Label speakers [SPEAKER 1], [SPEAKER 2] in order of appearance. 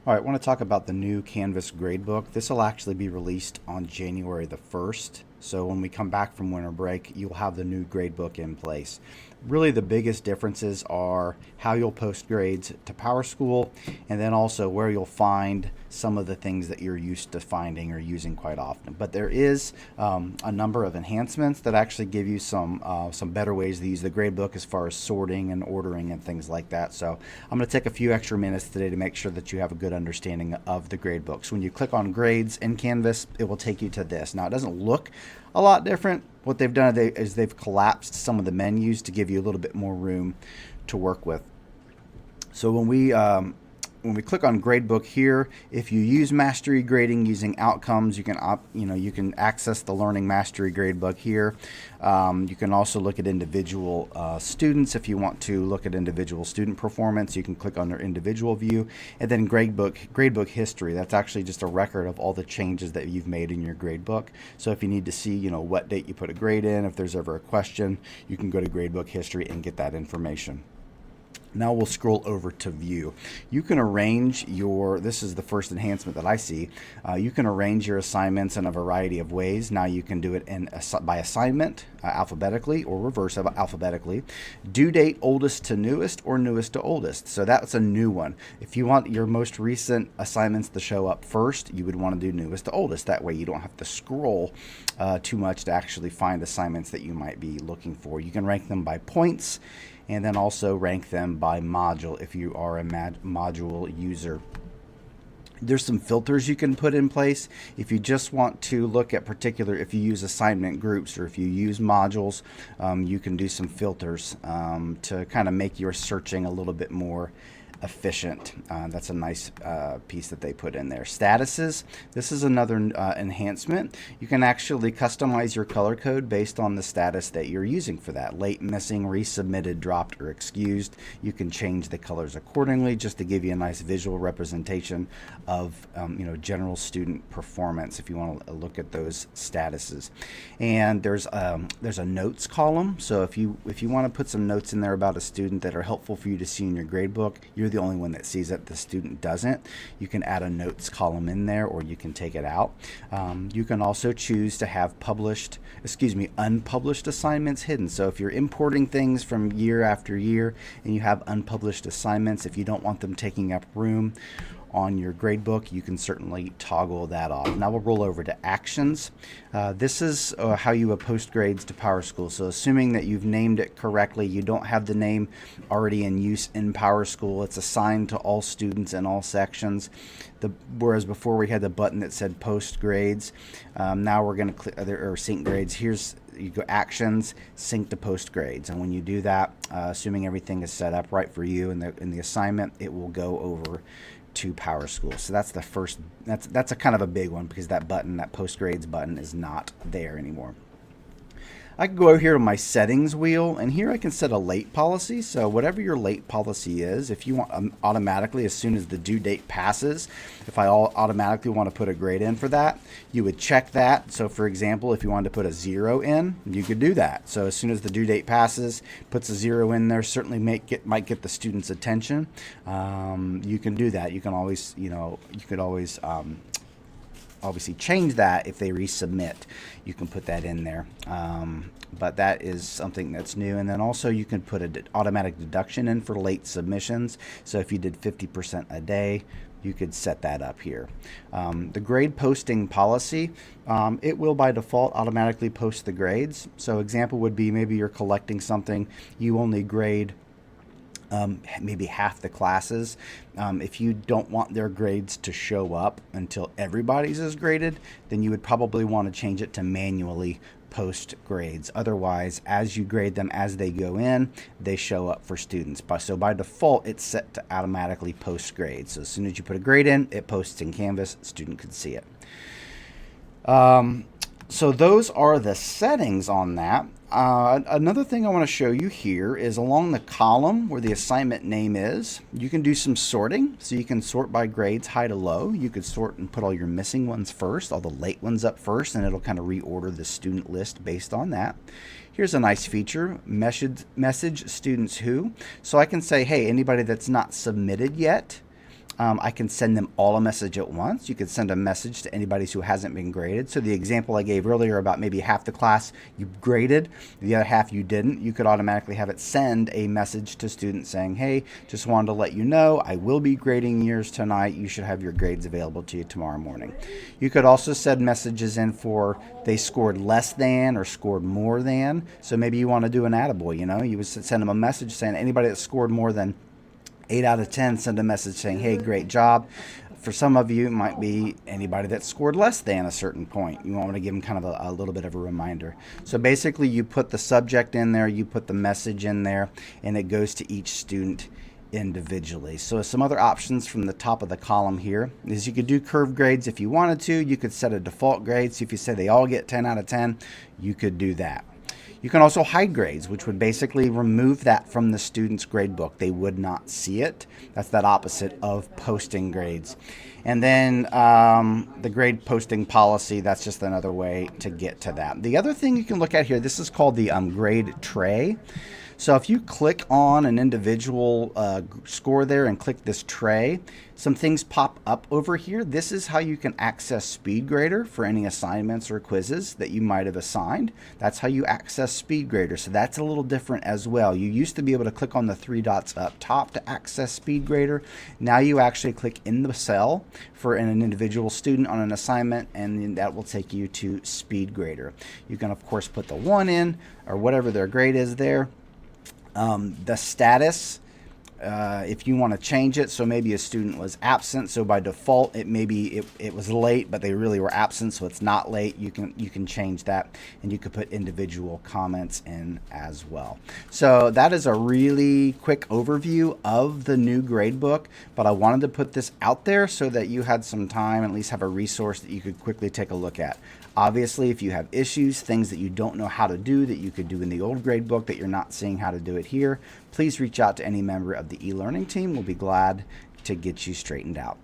[SPEAKER 1] All right, I want to talk about the new Canvas gradebook. This will actually be released on January the 1st. So when we come back from winter break, you'll have the new gradebook in place. Really the biggest differences are how you'll post grades to PowerSchool, and then also where you'll find some of the things that you're used to finding or using quite often. But there is a number of enhancements that actually give you some better ways to use the gradebook as far as sorting and ordering and things like that. So I'm going to take a few extra minutes today to make sure that you have a good understanding of the gradebook. So when you click on grades in Canvas, it will take you to this. Now it doesn't look a lot different. What they've done is they've collapsed some of the menus to give you a little bit more room to work with. So when we click on Gradebook here, if you use Mastery Grading using Outcomes, you can access the Learning Mastery Gradebook here. You can also look at individual students if you want to look at individual student performance. You can click on their individual view, and then Gradebook History. That's actually just a record of all the changes that you've made in your gradebook. So if you need to see, what date you put a grade in, if there's ever a question, you can go to Gradebook History and get that information. Now we'll scroll over to view. You can arrange this is the first enhancement that I see. You can arrange your assignments in a variety of ways. Now you can do it by assignment, alphabetically, or reverse alphabetically. Due date, oldest to newest, or newest to oldest. So that's a new one. If you want your most recent assignments to show up first, you would want to do newest to oldest. That way you don't have to scroll too much to actually find assignments that you might be looking for. You can rank them by points, and then also rank them by module if you are a module user. There's some filters you can put in place if you just want to look at if you use assignment groups or if you use modules. You can do some filters to kind of make your searching a little bit more efficient. That's a nice piece that they put in there. Statuses. This is another enhancement. You can actually customize your color code based on the status that you're using for that. Late, missing, resubmitted, dropped, or excused. You can change the colors accordingly just to give you a nice visual representation of general student performance if you want to look at those statuses. And there's a notes column. So if you want to put some notes in there about a student that are helpful for you to see in your gradebook, you're the only one that sees it, the student doesn't. You can add a notes column in there, or you can take it out. You can also choose to have unpublished assignments hidden. So if you're importing things from year after year and you have unpublished assignments, if you don't want them taking up room on your gradebook, you can certainly toggle that off. Now we'll roll over to actions. This is how you would post grades to PowerSchool. So assuming that you've named it correctly, you don't have the name already in use in PowerSchool, it's assigned to all students in all sections. Whereas before we had the button that said post grades, now we're going to click or sync grades. You go actions, sync to post grades, and when you do that, assuming everything is set up right for you in the assignment, it will go over to PowerSchool. So that's the first. That's a kind of a big one because that post grades button is not there anymore. I can go over here to my settings wheel, and here I can set a late policy. So whatever your late policy is, if you want automatically, as soon as the due date passes, if I automatically want to put a grade in for that, you would check that. So for example, if you wanted to put a 0 in, you could do that. So as soon as the due date passes, puts a 0 in there, certainly might get the student's attention. You can do that. You can always, obviously change that if they resubmit. You can put that in there, but that is something that's new. And then also you can put an automatic deduction in for late submissions. So if you did 50% a day, you could set that up here. The grade posting policy, it will by default automatically post the grades. So example would be maybe you're collecting something, you only grade maybe half the classes. If you don't want their grades to show up until everybody's is graded, then you would probably want to change it to manually post grades. Otherwise, as you grade them as they go in, they show up for students. So by default, it's set to automatically post grades. So as soon as you put a grade in, it posts in Canvas, student could see it. So those are the settings on that. Another thing I want to show you here is along the column where the assignment name is, you can do some sorting. So you can sort by grades high to low. You could sort and put all your missing ones first, all the late ones up first, and it'll kind of reorder the student list based on that. Here's a nice feature, message students who. So I can say, hey, anybody that's not submitted yet, I can send them all a message at once. You could send a message to anybody who hasn't been graded. So the example I gave earlier about maybe half the class you graded, the other half you didn't, you could automatically have it send a message to students saying, hey, just wanted to let you know I will be grading yours tonight. You should have your grades available to you tomorrow morning. You could also send messages in for they scored less than or scored more than. So maybe you want to do an attaboy, you would send them a message saying anybody that scored more than 8 out of 10, send a message saying, hey, great job. For some of you, it might be anybody that scored less than a certain point. You want to give them kind of a little bit of a reminder. So basically, you put the subject in there, you put the message in there, and it goes to each student individually. So some other options from the top of the column here is you could do curved grades if you wanted to. You could set a default grade. So if you say they all get 10 out of 10, you could do that. You can also hide grades, which would basically remove that from the student's gradebook. They would not see it. That's that opposite of posting grades. And then the grade posting policy, that's just another way to get to that. The other thing you can look at here, this is called the grade tray. So if you click on an individual score there and click this tray, some things pop up over here. This is how you can access SpeedGrader for any assignments or quizzes that you might have assigned. That's how you access SpeedGrader. So that's a little different as well. You used to be able to click on the 3 dots up top to access SpeedGrader. Now you actually click in the cell for an individual student on an assignment, and then that will take you to SpeedGrader. You can, of course, put the 1 in or whatever their grade is there. The status, if you want to change it, so maybe a student was absent, so by default it was late, but they really were absent, so it's not late. You can change that, and you could put individual comments in as well. So that is a really quick overview of the new gradebook, but I wanted to put this out there so that you had some time, at least have a resource that you could quickly take a look at. Obviously, if you have issues, things that you don't know how to do that you could do in the old gradebook that you're not seeing how to do it here, please reach out to any member of the e-learning team. We'll be glad to get you straightened out.